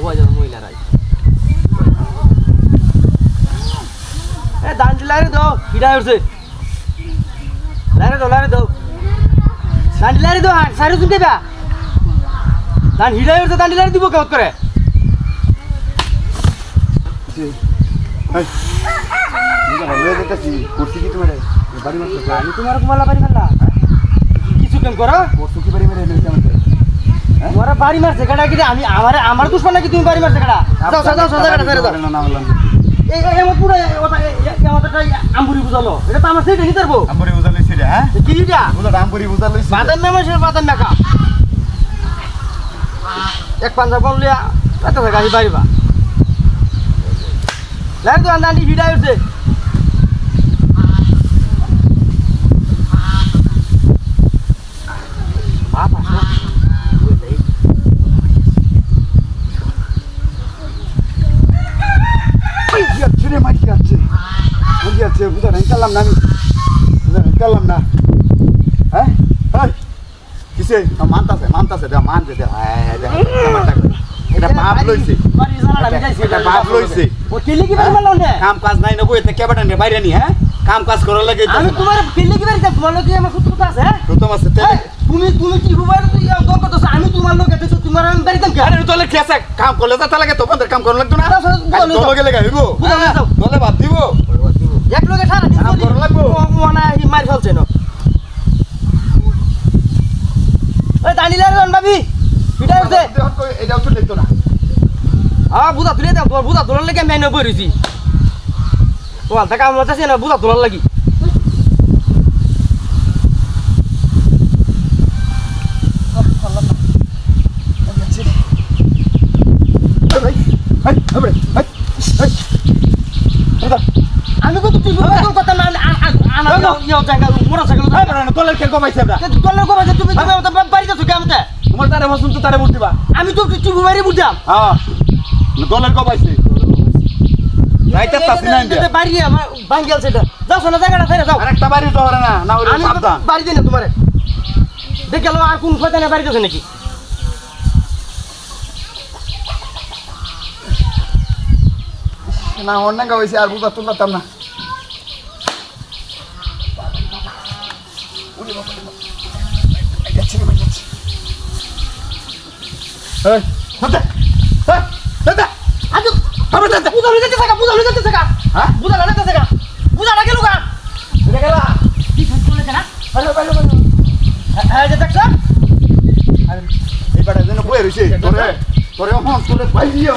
কয়জন মহিলারাই এ দান দিলারে দাও কিডা হইছে লারে দাও দান দিলারে দাও সাইরো তুমি দেবা দান হিডা হইছে দান দিলারে দিব কত করে এই নিগা লয়ে যেতেছি করছি কি তোমারে বাড়ি মারতে আমি তোমার কুমালা বাড়ি মারলা কিছু কাম করো করছো কি বাড়ি মেরে নিতে আমাকে তোমার বাড়ি মারছে কেডা কি আমি আমার দুশমন নাকি তুমি বাড়ি মারছে কেডা যাও সাজা কেডা ছেড়ে দাও না বললাম এই পুরো আমারটা আমবুরি বুঝালো এটা তো আমার সেটা নিতে পারবো আমবুরি বুঝা লইছি রে হ্যাঁ কি এটা বুঝা আমবুরি বুঝা লইছি বাদাম মেমের বাদাম মেকা এক পাঞ্জা বললে এত টাকা বাড়িবা লাগে তো আন্দানি হিডা উঠছে বাবা রে মাটি আছে বুঝা নাই চালাম না আমি বুঝা নাই চালাম না হ্যাঁ কিসে মানতাছে এটা মানছে এটা বাপ লইছে বাড়ি জানালা বিজাইছে এটা বাপ লইছে ও কিলি কি বাড়ি মারলো না কাম কাজ নাই না কই এতে কেবাটা নে বাইরে নি হ্যাঁ কাম কাজ করার লাগে আমি তোমার কিলি কি বাড়ি যাব তোমার লোকে আমার সুতু আছে হ্যাঁ তো তোমার সাথে তুমি কি রুবার তুই দর করতেছ আমি তোমার লোকে এসেছো তোমার আমি বাড়ি দাম আরে তোলে কেসে কাম করলে তা লাগে তোমাদের কাম করা লাগতো না তোলে লাগে হইবো তোলে বাদ দিব এক লোকে সারা দিন কাম করা লাগবো মনে মার ফেলছে না ওই দানিলার জন ভাবি পিটা উঠছে এটা উঠে লিখতো না বুঝা তুলে দাও তোর বুঝা তোলার লাগি আমি এনে বইছি ও আলতা কাম হচ্ছে না বুঝা তোলার লাগি আমি কত তুই কথা না আনা জায়গা মোটর সাইকেল তোলের খেল কমাইছে আমরা তোলার কো বাজে তুমি বাড়ি যাচ্ছ কেমতে তোমার তারে বসুন তো তারে বুঝ দিবা আমি তো তুই বাড়ি বুঝাম হ্যাঁ তোলের কমাইছে রাইতে তাসি না ইন্ডিয়া বাড়ি আমার বাঙ্গেল সেটা যাও সোনা জায়গাটা ফেরে যাও আরেকটা বাড়ি তো হরে না না ওরে আমি সাবধান বাড়ি দিই না তোমারে দেখে গেল আর কোন শয়তানে বাড়ি যাচ্ছে নাকি না অন্য গাইছে আর বুঝা তুলতাম না এই হতে দাদা আজ আমি তো বুঝা লইতে থাকা হ্যাঁ বুঝা লইতে থাকা বুঝা লাগে লুকা এটা গেলা কি ফোন করলে কেন হ্যালো হ্যাঁ যে দেখছ আরে এই বাড়া যেন বই রইছে তোরে তোরে হন তোরে পাইলিও